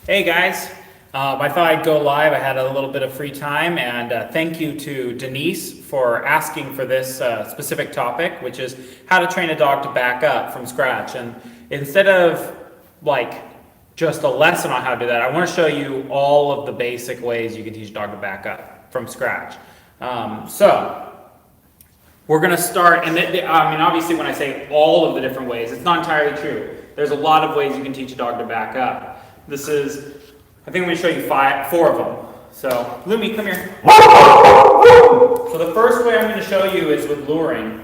Hey guys, I thought I'd go live. I had a little bit of free time, and thank you to Denise for asking for this specific topic, which is how to train a dog to back up from scratch. And instead of like just a lesson on how to do that, I want to show you all of the basic ways you can teach a dog to back up from scratch. So we're going to start, and obviously when I say all of the different ways, it's not entirely true. There's a lot of ways you can teach a dog to back up. This is, I think I'm going to show you four of them. So, Lumi, come here. So the first way I'm going to show you is with luring.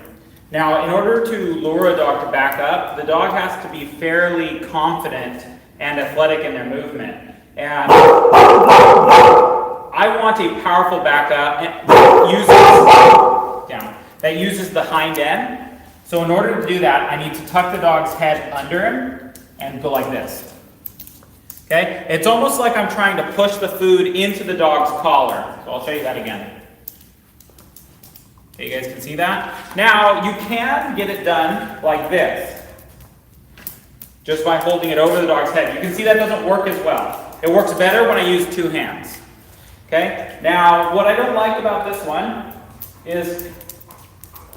Now, in order to lure a dog to back up, the dog has to be fairly confident and athletic in their movement. And I want a powerful backup that uses the hind end. So in order to do that, I need to tuck the dog's head under him and go like this. Okay? It's almost like I'm trying to push the food into the dog's collar. So I'll show you that again. Okay, you guys can see that? Now, you can get it done like this, just by holding it over the dog's head. You can see that doesn't work as well. It works better when I use two hands. Okay? Now, what I don't like about this one is,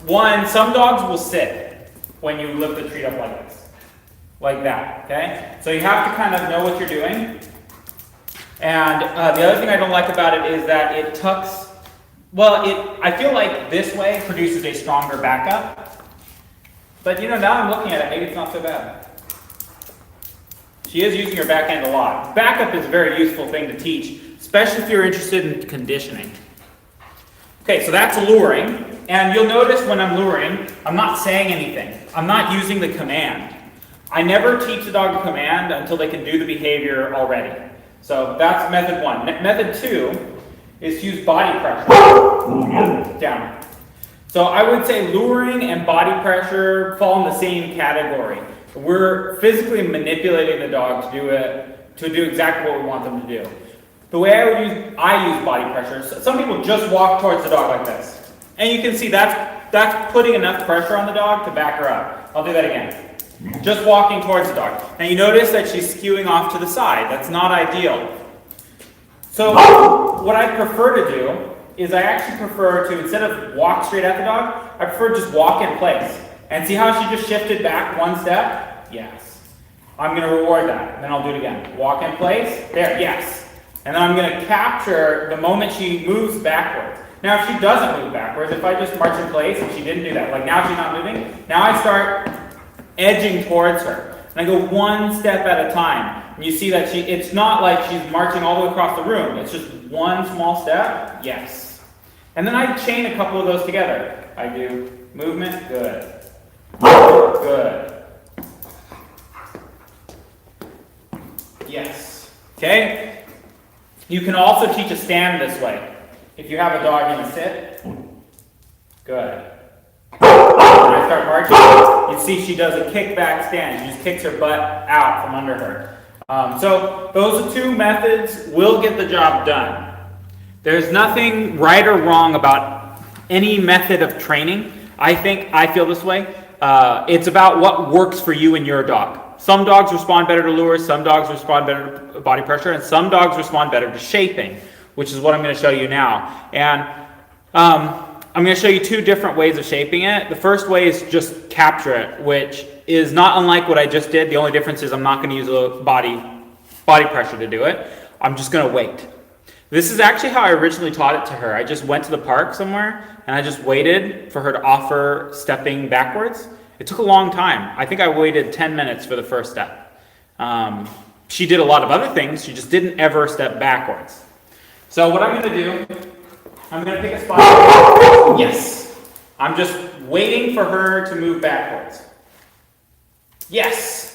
one, some dogs will sit when you lift the treat up like this. Like that, okay? So you have to kind of know what you're doing. And the other thing I don't like about it is that it tucks, I feel like this way produces a stronger backup. But now I'm looking at it, maybe it's not so bad. She is using her back end a lot. Backup is a very useful thing to teach, especially if you're interested in conditioning. Okay, so that's luring. And you'll notice when I'm luring, I'm not saying anything. I'm not using the command. I never teach the dog to command until they can do the behavior already. So that's method one. Method two is to use body pressure. Down. So I would say luring and body pressure fall in the same category. We're physically manipulating the dog to do exactly what we want them to do. The way I use body pressure, some people just walk towards the dog like this. And you can see that's putting enough pressure on the dog to back her up. I'll do that again. Just walking towards the dog. Now you notice that she's skewing off to the side. That's not ideal. So what I prefer to do is I actually prefer to, instead of walk straight at the dog, I prefer to just walk in place. And see how she just shifted back one step? Yes. I'm going to reward that. And then I'll do it again. Walk in place. There, yes. And then I'm going to capture the moment she moves backwards. Now if she doesn't move backwards, if I just march in place and she didn't do that, like now she's not moving, now I start edging towards her. And I go one step at a time. And you see that it's not like she's marching all the way across the room. It's just one small step. Yes. And then I chain a couple of those together. I do movement, good. Good. Yes. Okay? You can also teach a stand this way. If you have a dog in a sit, good. When I start marching, you see she does a kickback stand. She just kicks her butt out from under her. So those two methods will get the job done. There's nothing right or wrong about any method of training. I feel this way. It's about what works for you and your dog. Some dogs respond better to lures, some dogs respond better to body pressure, and some dogs respond better to shaping, which is what I'm going to show you now. And I'm going to show you two different ways of shaping it. The first way is just capture it, which is not unlike what I just did. The only difference is I'm not going to use a body pressure to do it. I'm just going to wait. This is actually how I originally taught it to her. I just went to the park somewhere and I just waited for her to offer stepping backwards. It took a long time. I think I waited 10 minutes for the first step. She did a lot of other things. She just didn't ever step backwards. So what I'm going to do, I'm going to pick a spot. Yes. I'm just waiting for her to move backwards. Yes.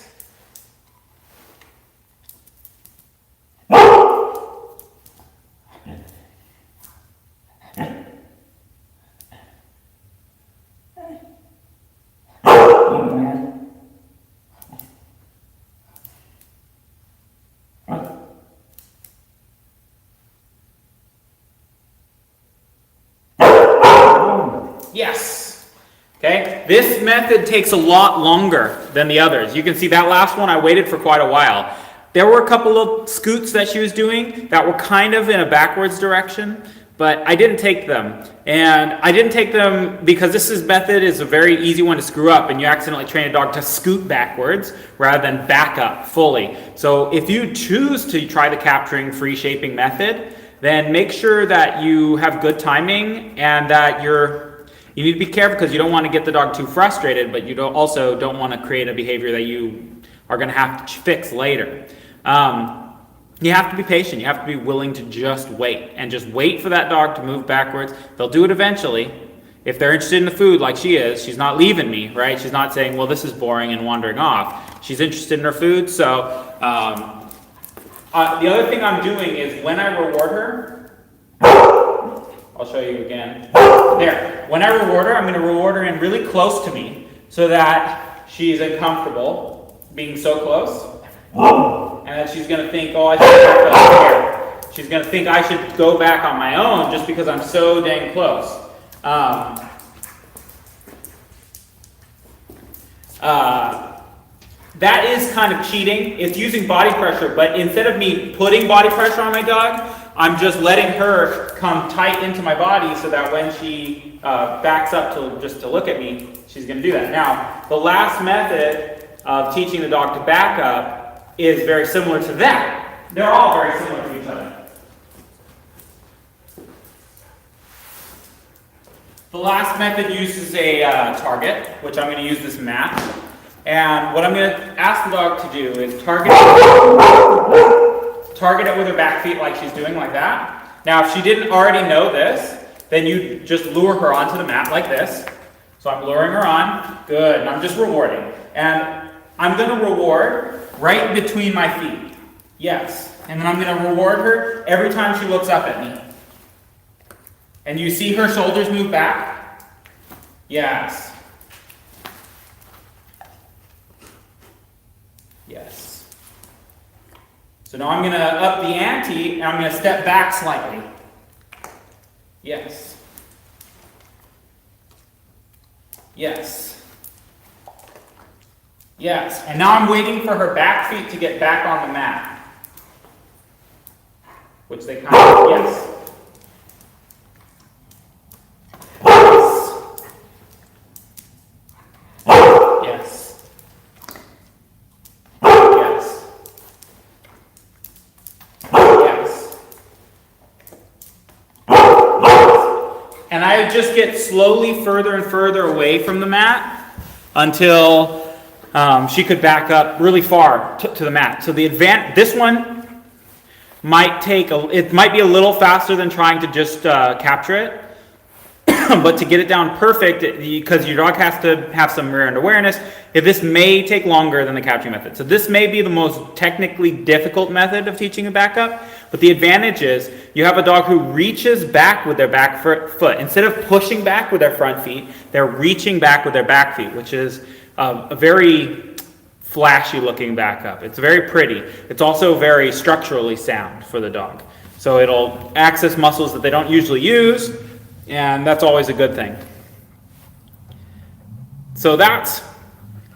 Yes. Okay, this method takes a lot longer than the others. You can see that last one I waited for quite a while. There were a couple of scoots that she was doing that were kind of in a backwards direction, but I didn't take them. And I didn't take them because this method is a very easy one to screw up, and you accidentally train a dog to scoot backwards rather than back up fully. So if you choose to try the capturing free shaping method, then make sure that you have good timing and that you need to be careful because you don't want to get the dog too frustrated, but you also don't want to create a behavior that you are going to have to fix later. You have to be patient. You have to be willing to just wait for that dog to move backwards. They'll do it eventually. If they're interested in the food like she is, she's not leaving me, right? She's not saying, well, this is boring and wandering off. She's interested in her food. So the other thing I'm doing is when I reward her, I'll show you again. There. When I reward her, I'm going to reward her in really close to me so that she's uncomfortable being so close. And then she's going to think, oh, I should go back up here. She's going to think I should go back on my own just because I'm so dang close. That is kind of cheating. It's using body pressure, but instead of me putting body pressure on my dog, I'm just letting her come tight into my body so that when she backs up to look at me, she's going to do that. Now, the last method of teaching the dog to back up is very similar to that. They're all very similar to each other. The last method uses a target, which I'm going to use this mat. And what I'm going to ask the dog to do is target it with her back feet like she's doing like that. Now, if she didn't already know this, then you just lure her onto the mat like this. So I'm luring her on. Good. And I'm just rewarding. And I'm going to reward right between my feet. Yes. And then I'm going to reward her every time she looks up at me. And you see her shoulders move back? Yes. Yes. So now I'm going to up the ante and I'm going to step back slightly. Yes. Yes. Yes, and now I'm waiting for her back feet to get back on the mat. Which they kind of, yes. Yes. Yes. Yes. And I just get slowly further and further away from the mat until she could back up really far to the mat. So this one might it might be a little faster than trying to just capture it. But to get it down perfect, because your dog has to have some rear end awareness, this may take longer than the capturing method. So this may be the most technically difficult method of teaching a backup. But the advantage is you have a dog who reaches back with their back foot. Instead of pushing back with their front feet, they're reaching back with their back feet, which is a very flashy looking backup. It's very pretty. It's also very structurally sound for the dog. So it'll access muscles that they don't usually use, and that's always a good thing. So that's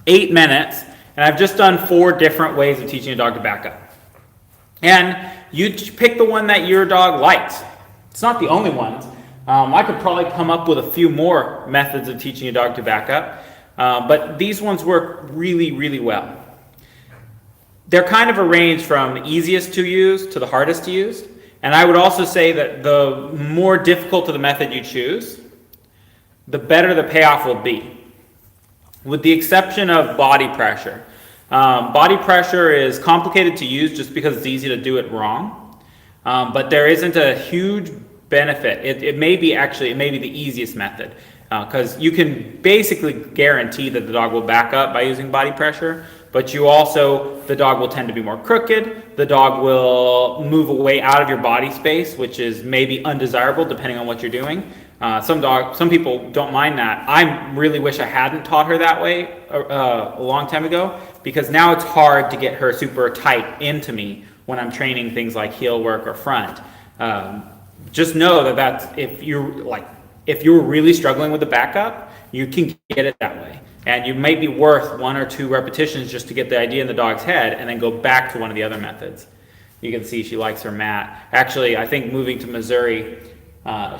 8 minutes, and I've just done 4 different ways of teaching a dog to back up. And you pick the one that your dog likes. It's not the only one. I could probably come up with a few more methods of teaching a dog to back up. But these ones work really, really well. They're kind of arranged from the easiest to use to the hardest to use. And I would also say that the more difficult of the method you choose, the better the payoff will be. With the exception of body pressure. Body pressure is complicated to use just because it's easy to do it wrong. But there isn't a huge benefit. It may be the easiest method. Because you can basically guarantee that the dog will back up by using body pressure, but the dog will tend to be more crooked, the dog will move away out of your body space, which is maybe undesirable depending on what you're doing. Some people don't mind that. I really wish I hadn't taught her that way a long time ago, because now it's hard to get her super tight into me when I'm training things like heel work or front. Just know that if you're really struggling with the backup, you can get it that way. And you might be worth 1 or 2 repetitions just to get the idea in the dog's head and then go back to one of the other methods. You can see she likes her mat. Actually, I think moving to Missouri,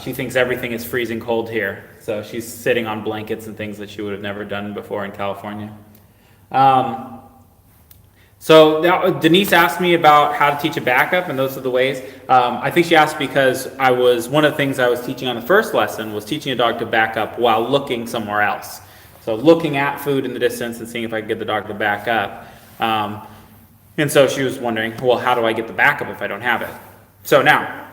she thinks everything is freezing cold here. So she's sitting on blankets and things that she would have never done before in California. So now, Denise asked me about how to teach a backup, and those are the ways. I think she asked because one of the things I was teaching on the first lesson was teaching a dog to back up while looking somewhere else. So looking at food in the distance and seeing if I could get the dog to back up. And so she was wondering, well, how do I get the backup if I don't have it? So now,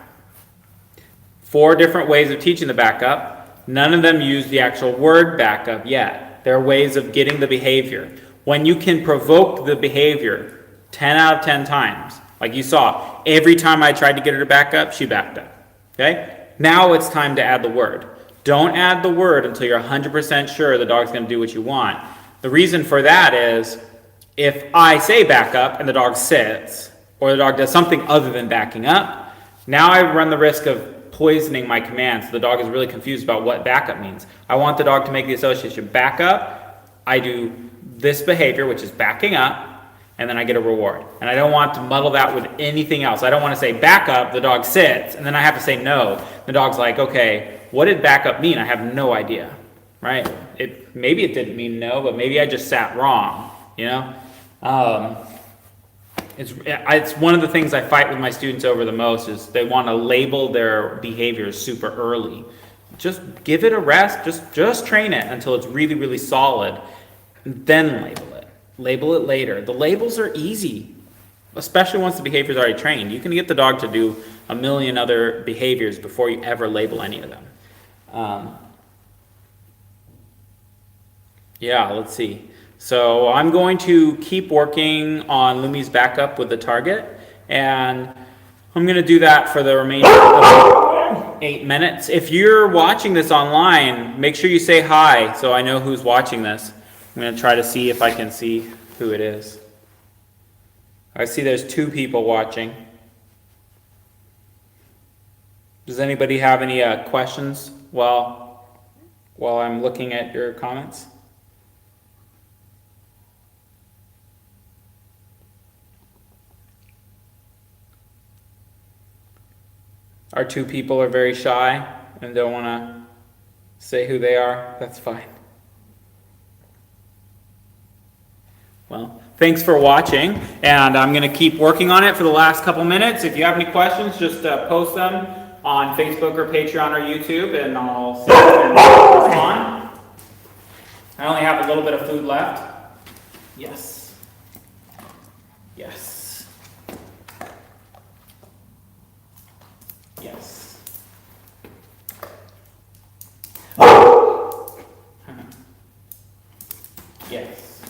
4 different ways of teaching the backup. None of them use the actual word backup yet. They're ways of getting the behavior. When you can provoke the behavior 10 out of 10 times, like you saw, every time I tried to get her to back up, she backed up. Okay? Now it's time to add the word. Don't add the word until you're 100% sure the dog's going to do what you want. The reason for that is, if I say back up and the dog sits, or the dog does something other than backing up, now I run the risk of poisoning my command, so the dog is really confused about what backup means. I want the dog to make the association. Back up, I do this behavior, which is backing up, and then I get a reward. And I don't want to muddle that with anything else. I don't want to say back up, the dog sits, and then I have to say no. The dog's like, okay, what did back up mean? I have no idea, right? Maybe it didn't mean no, but maybe I just sat wrong, you know? It's one of the things I fight with my students over the most is they want to label their behaviors super early. Just give it a rest. Just train it until it's really, really solid. Then label it. Label it later. The labels are easy, especially once the behavior is already trained. You can get the dog to do a million other behaviors before you ever label any of them. Let's see. So I'm going to keep working on Lumi's backup with the target, and I'm going to do that for the remainder of 8 minutes. If you're watching this online, make sure you say hi so I know who's watching this. I'm going to try to see if I can see who it is. I see there's 2 people watching. Does anybody have any questions while I'm looking at your comments? Our 2 people are very shy and don't want to say who they are. That's fine. Well, thanks for watching, and I'm going to keep working on it for the last couple minutes. If you have any questions, just post them on Facebook or Patreon or YouTube, and I'll see if I can respond. I only have a little bit of food left. Yes. Yes. Yes. Yes.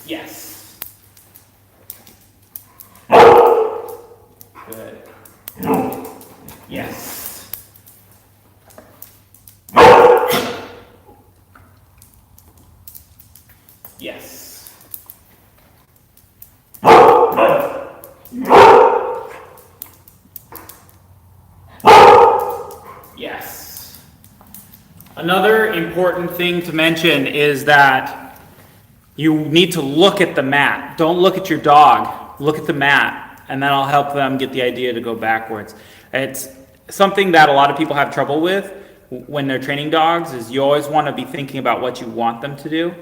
Yes. Good. Yes. Yes. Yes. Another important thing to mention is that you need to look at the mat. Don't look at your dog. Look at the mat, and then I'll help them get the idea to go backwards. It's something that a lot of people have trouble with when they're training dogs is you always want to be thinking about what you want them to do,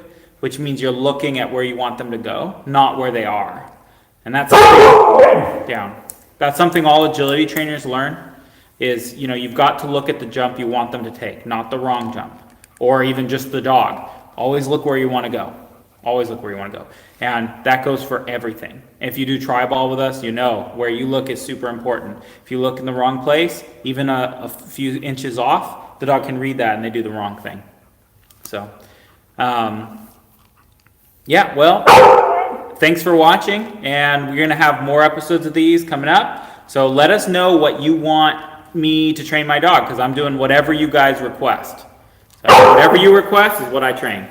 which means you're looking at where you want them to go, not where they are. And that's something all agility trainers learn is, you've got to look at the jump you want them to take, not the wrong jump, or even just the dog. Always look where you want to go. Always look where you want to go. And that goes for everything. If you do tri-ball with us, you know where you look is super important. If you look in the wrong place, even a few inches off, the dog can read that and they do the wrong thing. So, yeah, well, thanks for watching, and we're going to have more episodes of these coming up. So let us know what you want me to train my dog, because I'm doing whatever you guys request. So whatever you request is what I train.